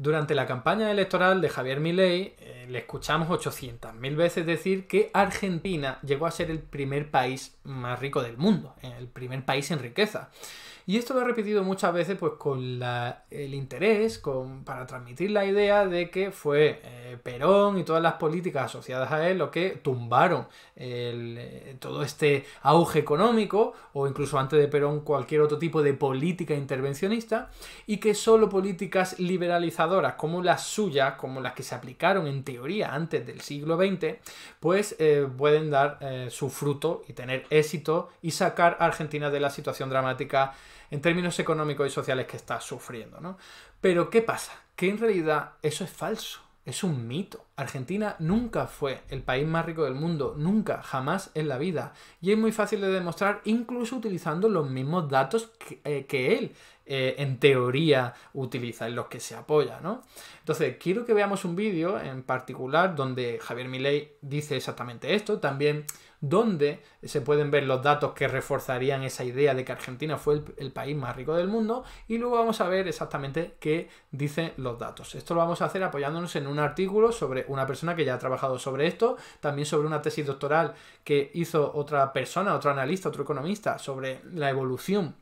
Durante la campaña electoral de Javier Milei le escuchamos 800.000 veces decir que Argentina llegó a ser el primer país más rico del mundo, el primer país en riqueza. Y esto lo ha repetido muchas veces pues con el interés, para transmitir la idea de que fue Perón y todas las políticas asociadas a él lo que tumbaron todo este auge económico, o incluso antes de Perón cualquier otro tipo de política intervencionista, y que solo políticas liberalizadoras como las suyas, como las que se aplicaron en teoría antes del siglo XX, pues pueden dar su fruto y tener éxito y sacar a Argentina de la situación dramática en términos económicos y sociales que está sufriendo, ¿no? Pero ¿qué pasa? Que en realidad eso es falso, es un mito. Argentina nunca fue el país más rico del mundo, nunca, jamás en la vida. Y es muy fácil de demostrar incluso utilizando los mismos datos que él en teoría utiliza, en los que se apoya, ¿no? Entonces, quiero que veamos un vídeo en particular donde Javier Milei dice exactamente esto, también donde se pueden ver los datos que reforzarían esa idea de que Argentina fue el país más rico del mundo, y luego vamos a ver exactamente qué dicen los datos. Esto lo vamos a hacer apoyándonos en un artículo sobre una persona que ya ha trabajado sobre esto, también sobre una tesis doctoral que hizo otra persona, otro analista, otro economista, sobre la evolución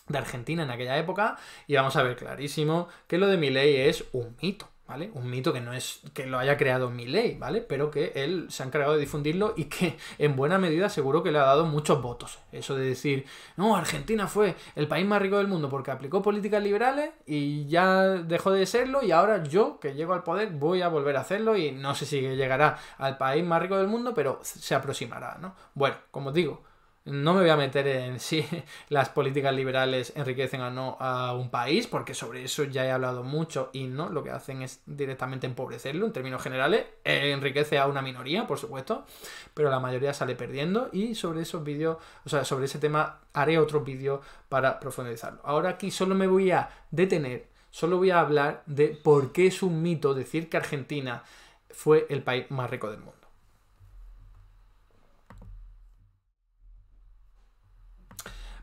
de Argentina en aquella época, y vamos a ver clarísimo que lo de Milei es un mito, ¿vale? Un mito que no es que lo haya creado Milei, ¿vale? Pero que él se ha encargado de difundirlo y que en buena medida seguro que le ha dado muchos votos. Eso de decir, no, Argentina fue el país más rico del mundo porque aplicó políticas liberales y ya dejó de serlo, y ahora yo, que llego al poder, voy a volver a hacerlo, y no sé si llegará al país más rico del mundo, pero se aproximará, ¿no? Bueno, como os digo, no me voy a meter en si las políticas liberales enriquecen o no a un país, porque sobre eso ya he hablado mucho, y no, lo que hacen es directamente empobrecerlo en términos generales. Enriquece a una minoría, por supuesto, pero la mayoría sale perdiendo, y sobre esos vídeos, o sea, sobre ese tema haré otro vídeo para profundizarlo. Ahora aquí solo me voy a detener, solo voy a hablar de por qué es un mito decir que Argentina fue el país más rico del mundo.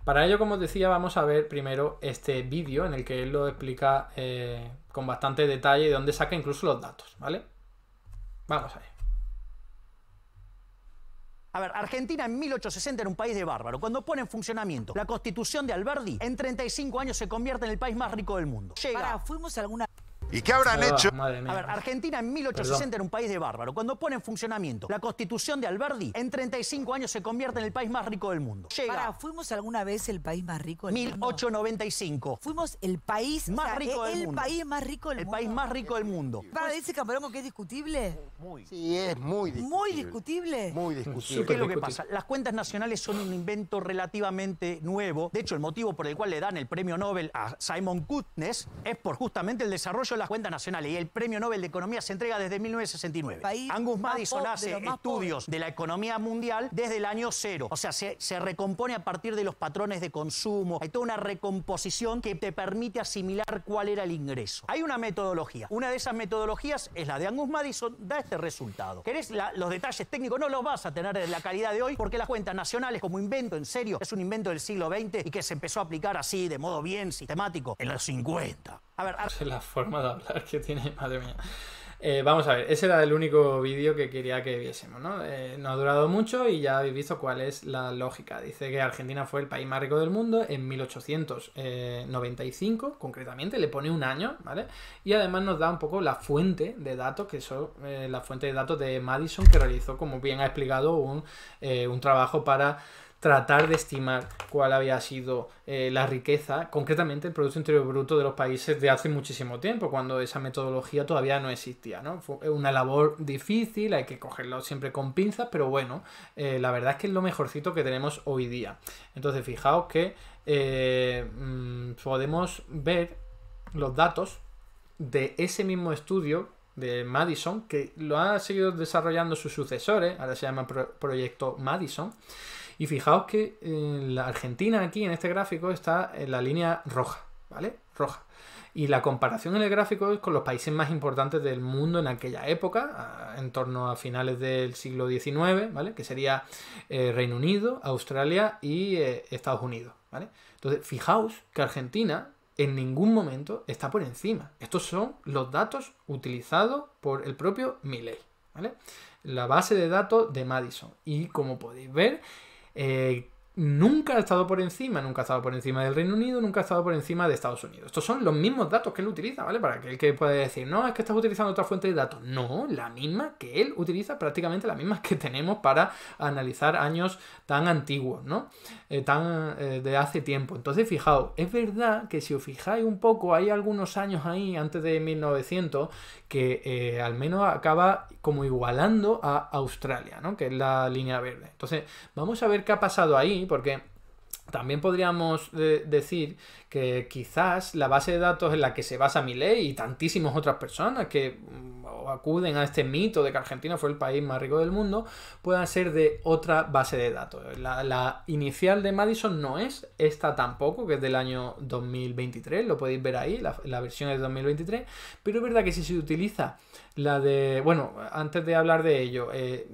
Para ello, como os decía, vamos a ver primero este vídeo en el que él lo explica con bastante detalle, de dónde saca incluso los datos, ¿vale? Vamos a ver. A ver, Argentina en 1860 era un país de bárbaro. Cuando pone en funcionamiento la Constitución de Alberdi, en 35 años se convierte en el país más rico del mundo. Fuimos a alguna... ¿Y qué habrán hecho? Madre mía. A ver, Argentina en 1860 era un país de bárbaro. Cuando pone en funcionamiento la Constitución de Alberdi, en 35 años se convierte en el país más rico del mundo. ¿Fuimos alguna vez el país más rico del mundo? 1895. Fuimos el país Más rico del mundo. El país más rico del El mundo. país más rico del mundo. ¿Dice Camerongo que es discutible? Sí, es muy discutible. Muy discutible. Muy ¿Qué discutible. es lo que pasa? Las cuentas nacionales son un invento relativamente nuevo. De hecho, el motivo por el cual le dan el premio Nobel a Simon Kuznets es por justamente el desarrollo de las cuentas nacionales. Y el premio Nobel de Economía se entrega desde 1969. Angus Madison hace estudios de la economía mundial desde el año cero. O sea, se recompone a partir de los patrones de consumo. Hay toda una recomposición que te permite asimilar cuál era el ingreso. Hay una metodología. Una de esas metodologías es la de Angus Madison, da este resultado. ¿Querés los detalles técnicos? No los vas a tener en la calidad de hoy, porque las cuentas nacionales como invento, en serio, es un invento del siglo XX y que se empezó a aplicar así, de modo bien sistemático, en los 50. A ver, la forma de hablar que tiene, madre mía. Vamos a ver, ese era el único vídeo que quería que viésemos, ¿no? No ha durado mucho y ya habéis visto cuál es la lógica. Dice que Argentina fue el país más rico del mundo en 1895, concretamente, le pone un año, ¿vale? Y además nos da un poco la fuente de datos, que son la fuente de datos de Madison, que realizó, como bien ha explicado, un trabajo para tratar de estimar cuál había sido la riqueza, concretamente el Producto Interior Bruto de los países de hace muchísimo tiempo, cuando esa metodología todavía no existía, ¿no? Fue una labor difícil, hay que cogerlo siempre con pinzas, pero bueno, la verdad es que es lo mejorcito que tenemos hoy día. Entonces, fijaos que podemos ver los datos de ese mismo estudio de Madison, que lo han seguido desarrollando sus sucesores, ahora se llama Proyecto Madison. Y fijaos que la Argentina aquí en este gráfico está en la línea roja, ¿vale? Roja. Y la comparación en el gráfico es con los países más importantes del mundo en aquella época, en torno a finales del siglo XIX, ¿vale? Que sería Reino Unido, Australia y Estados Unidos, ¿vale? Entonces, fijaos que Argentina en ningún momento está por encima. Estos son los datos utilizados por el propio Milei, ¿vale? La base de datos de Madison. Y como podéis ver, nunca ha estado por encima del Reino Unido, nunca ha estado por encima de Estados Unidos. Estos son los mismos datos que él utiliza, ¿vale? Para aquel que pueda decir, no, es que estás utilizando otra fuente de datos. No, la misma que él utiliza, prácticamente la misma que tenemos para analizar años tan antiguos, ¿no? De hace tiempo. Entonces, fijaos, es verdad que si os fijáis un poco, hay algunos años ahí, antes de 1900, que al menos acaba como igualando a Australia, ¿no? Que es la línea verde. Entonces, vamos a ver qué ha pasado ahí, porque también podríamos decir que quizás la base de datos en la que se basa Milei y tantísimas otras personas que acuden a este mito de que Argentina fue el país más rico del mundo, puedan ser de otra base de datos. La inicial de Madison no es esta tampoco, que es del año 2023, lo podéis ver ahí, la versión es de 2023, pero es verdad que si se utiliza la de... Bueno, antes de hablar de ello,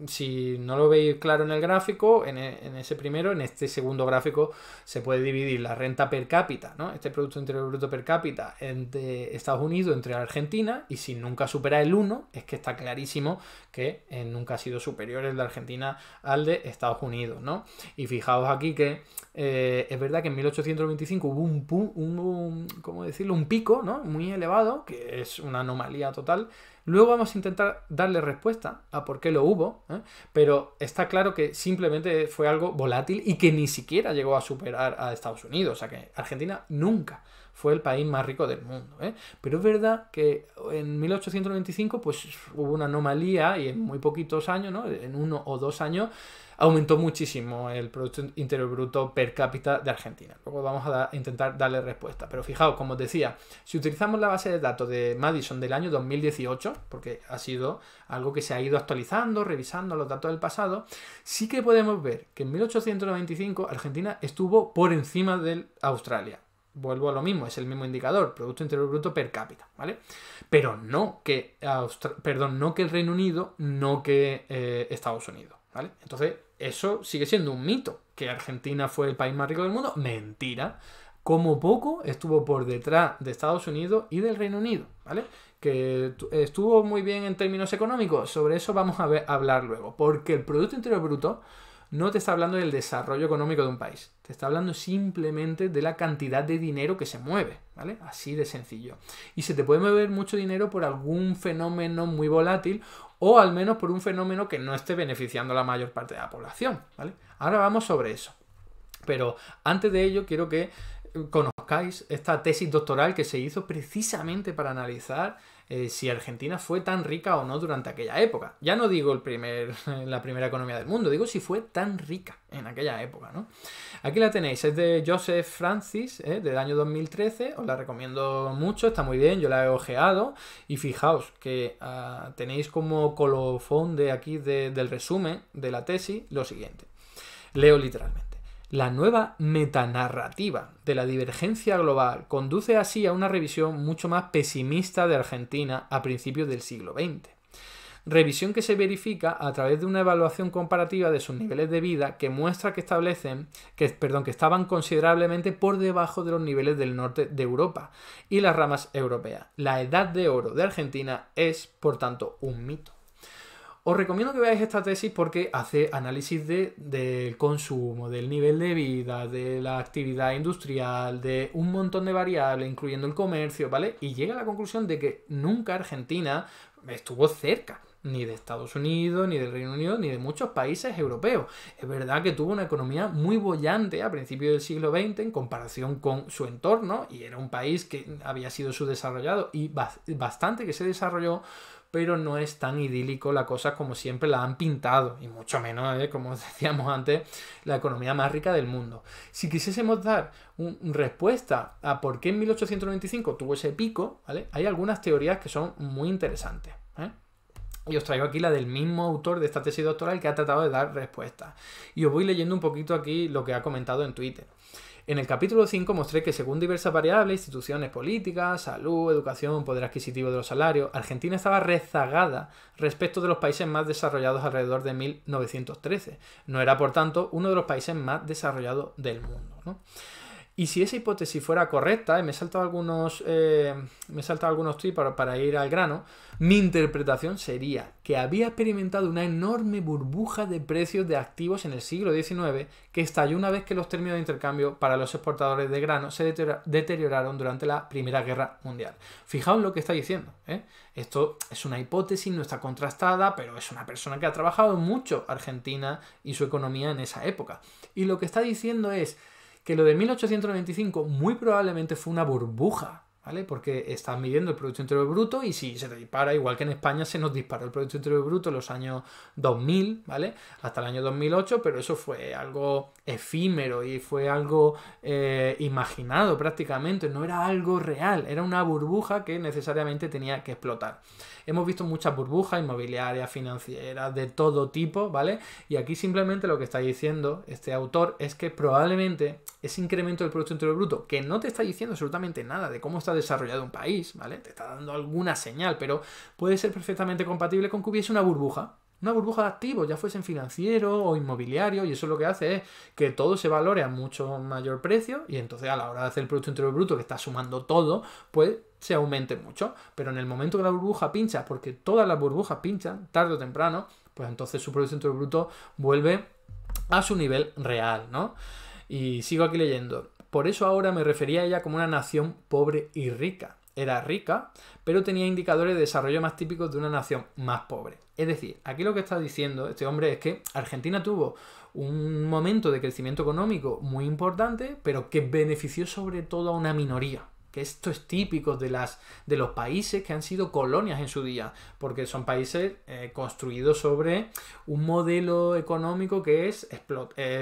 si no lo veis claro en el gráfico, en ese primero, en este segundo gráfico se puede dividir la renta per cápita, ¿no? Este Producto Interior Bruto per cápita entre Estados Unidos, entre Argentina, y si nunca supera el 1, es que está clarísimo que nunca ha sido superior el de Argentina al de Estados Unidos, ¿no? Y fijaos aquí que es verdad que en 1825 hubo ¿cómo decirlo? Un pico, ¿no? Muy elevado, que es una anomalía total. Luego vamos a intentar darle respuesta a por qué lo hubo, pero está claro que simplemente fue algo volátil y que ni siquiera llegó a superar a Estados Unidos. O sea que Argentina nunca fue el país más rico del mundo, Pero es verdad que en 1895 pues hubo una anomalía y en muy poquitos años, ¿no? En 1 o 2 años, aumentó muchísimo el Producto Interior Bruto per cápita de Argentina. Luego vamos a intentar darle respuesta. Pero fijaos, como os decía, si utilizamos la base de datos de Madison del año 2018, porque ha sido algo que se ha ido actualizando, revisando los datos del pasado, sí que podemos ver que en 1895 Argentina estuvo por encima de Australia. Vuelvo a lo mismo, es el mismo indicador, Producto Interior Bruto per cápita, ¿vale? Pero no que el Reino Unido, no que Estados Unidos, ¿vale? Entonces, eso sigue siendo un mito, que Argentina fue el país más rico del mundo. Mentira. Como poco estuvo por detrás de Estados Unidos y del Reino Unido, ¿vale? Que estuvo muy bien en términos económicos, sobre eso vamos a hablar luego, porque el Producto Interior Bruto no te está hablando del desarrollo económico de un país, te está hablando simplemente de la cantidad de dinero que se mueve, ¿vale? Así de sencillo. Y se te puede mover mucho dinero por algún fenómeno muy volátil o al menos por un fenómeno que no esté beneficiando a la mayor parte de la población, ¿vale? Ahora vamos sobre eso. Pero antes de ello quiero que conozcáis esta tesis doctoral que se hizo precisamente para analizar si Argentina fue tan rica o no durante aquella época. Ya no digo la primera economía del mundo, digo si fue tan rica en aquella época, ¿no? Aquí la tenéis, es de Joseph Francis, del año 2013, os la recomiendo mucho, está muy bien, yo la he ojeado y fijaos que tenéis como colofón de aquí del resumen de la tesis lo siguiente. Leo literalmente. La nueva metanarrativa de la divergencia global conduce así a una revisión mucho más pesimista de Argentina a principios del siglo XX. Revisión que se verifica a través de una evaluación comparativa de sus niveles de vida que muestra que estaban considerablemente por debajo de los niveles del norte de Europa y las ramas europeas. La edad de oro de Argentina es, por tanto, un mito. Os recomiendo que veáis esta tesis porque hace análisis del consumo, del nivel de vida, de la actividad industrial, de un montón de variables, incluyendo el comercio, ¿vale? Y llega a la conclusión de que nunca Argentina estuvo cerca ni de Estados Unidos, ni del Reino Unido, ni de muchos países europeos. Es verdad que tuvo una economía muy boyante a principios del siglo XX en comparación con su entorno, y era un país que había sido subdesarrollado y bastante que se desarrolló, pero no es tan idílico la cosa como siempre la han pintado, y mucho menos, como decíamos antes, la economía más rica del mundo. Si quisiésemos dar una respuesta a por qué en 1895 tuvo ese pico, ¿vale? Hay algunas teorías que son muy interesantes, y os traigo aquí la del mismo autor de esta tesis doctoral que ha tratado de dar respuesta. Y os voy leyendo un poquito aquí lo que ha comentado en Twitter. En el capítulo 5 mostré que según diversas variables, instituciones políticas, salud, educación, poder adquisitivo de los salarios, Argentina estaba rezagada respecto de los países más desarrollados alrededor de 1913. No era, por tanto, uno de los países más desarrollados del mundo, ¿no? Y si esa hipótesis fuera correcta, y me he saltado algunos tweets para ir al grano, mi interpretación sería que había experimentado una enorme burbuja de precios de activos en el siglo XIX que estalló una vez que los términos de intercambio para los exportadores de grano se deterioraron durante la Primera Guerra Mundial. Fijaos lo que está diciendo, ¿eh? Esto es una hipótesis, no está contrastada, pero es una persona que ha trabajado mucho Argentina y su economía en esa época. Y lo que está diciendo es que lo de 1895 muy probablemente fue una burbuja, ¿vale? Porque están midiendo el Producto Interior Bruto y si se te dispara, igual que en España se nos disparó el Producto Interior Bruto en los años 2000, ¿vale? Hasta el año 2008, pero eso fue algo efímero y fue algo imaginado prácticamente, no era algo real, era una burbuja que necesariamente tenía que explotar. Hemos visto muchas burbujas inmobiliarias, financieras, de todo tipo, ¿vale? Y aquí simplemente lo que está diciendo este autor es que probablemente ese incremento del Producto Interior Bruto, que no te está diciendo absolutamente nada de cómo está desarrollado un país, ¿vale? Te está dando alguna señal, pero puede ser perfectamente compatible con que hubiese una burbuja de activos, ya fuesen financieros o inmobiliarios, y eso lo que hace es que todo se valore a mucho mayor precio y entonces a la hora de hacer el Producto Interior Bruto, que está sumando todo, pues se aumente mucho. Pero en el momento que la burbuja pincha, porque todas las burbujas pinchan, tarde o temprano, pues entonces su Producto Interior Bruto vuelve a su nivel real, ¿no? Y sigo aquí leyendo. Por eso ahora me refería a ella como una nación pobre y rica. Era rica, pero tenía indicadores de desarrollo más típicos de una nación más pobre. Es decir, aquí lo que está diciendo este hombre es que Argentina tuvo un momento de crecimiento económico muy importante, pero que benefició sobre todo a una minoría. Que esto es típico de los países que han sido colonias en su día, porque son países construidos sobre un modelo económico que es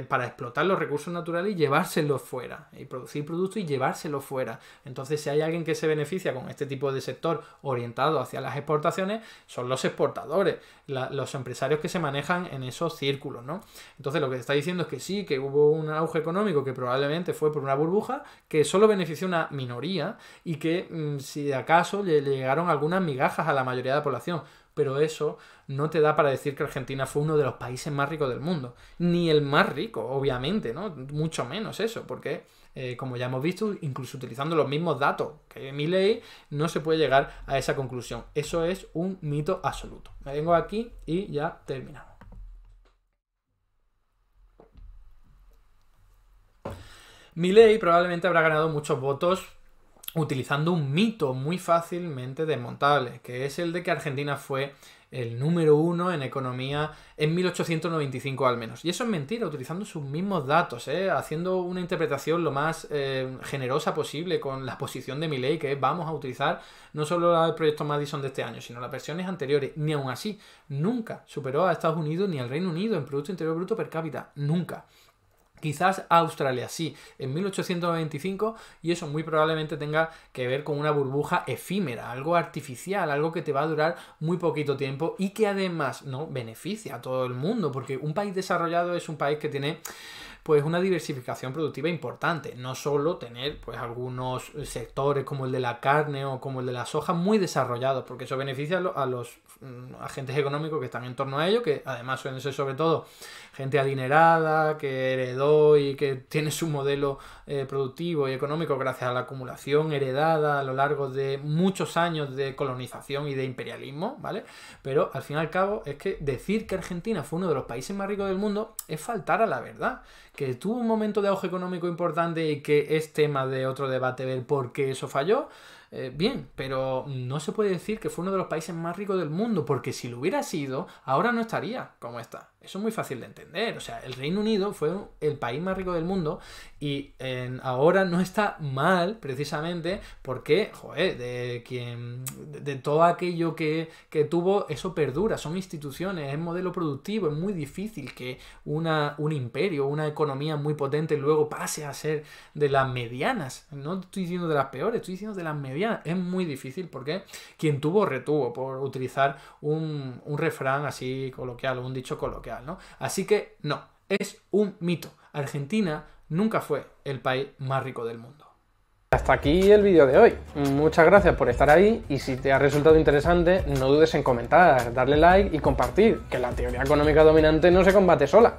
para explotar los recursos naturales y llevárselos fuera, y producir productos y llevárselos fuera. Entonces, si hay alguien que se beneficia con este tipo de sector orientado hacia las exportaciones, son los exportadores, los empresarios que se manejan en esos círculos, ¿no? Entonces, lo que está diciendo es que sí, que hubo un auge económico que probablemente fue por una burbuja que solo benefició a una minoría, y que si acaso le llegaron algunas migajas a la mayoría de la población, pero eso no te da para decir que Argentina fue uno de los países más ricos del mundo, ni el más rico, obviamente, ¿no? Mucho menos eso, porque como ya hemos visto, incluso utilizando los mismos datos que Milei, no se puede llegar a esa conclusión. Eso es un mito absoluto. Me vengo aquí y ya terminamos. Milei probablemente habrá ganado muchos votos utilizando un mito muy fácilmente desmontable, que es el de que Argentina fue el número 1 en economía en 1895 al menos. Y eso es mentira, utilizando sus mismos datos, haciendo una interpretación lo más generosa posible con la posición de Milei, que es vamos a utilizar no solo el proyecto Madison de este año, sino las versiones anteriores. Ni aún así, nunca superó a Estados Unidos ni al Reino Unido en Producto Interior Bruto per cápita, nunca. Quizás Australia sí, en 1895, y eso muy probablemente tenga que ver con una burbuja efímera, algo artificial, algo que te va a durar muy poquito tiempo y que además no beneficia a todo el mundo, porque un país desarrollado es un país que tiene pues una diversificación productiva importante, no solo tener pues algunos sectores como el de la carne o como el de la soja muy desarrollados, porque eso beneficia a los agentes económicos que están en torno a ello, que además suelen ser sobre todo gente adinerada, que heredó y que tiene su modelo productivo y económico gracias a la acumulación heredada a lo largo de muchos años de colonización y de imperialismo, ¿vale? Pero al fin y al cabo es que decir que Argentina fue uno de los países más ricos del mundo es faltar a la verdad. Que tuvo un momento de auge económico importante y que es tema de otro debate ver por qué eso falló, bien, pero no se puede decir que fue uno de los países más ricos del mundo, porque si lo hubiera sido, ahora no estaría como está. Eso es muy fácil de entender. O sea, el Reino Unido fue el país más rico del mundo y ahora no está mal, precisamente, porque, joder, de todo aquello que tuvo, eso perdura. Son instituciones, es modelo productivo, es muy difícil que un imperio, una economía muy potente luego pase a ser de las medianas. No estoy diciendo de las peores, estoy diciendo de las medianas. Es muy difícil porque quien tuvo, retuvo, por utilizar un refrán así coloquial, un dicho coloquial, ¿no? Así que no, es un mito. Argentina nunca fue el país más rico del mundo. Hasta aquí el vídeo de hoy. Muchas gracias por estar ahí y si te ha resultado interesante, no dudes en comentar, darle like y compartir, que la teoría económica dominante no se combate sola.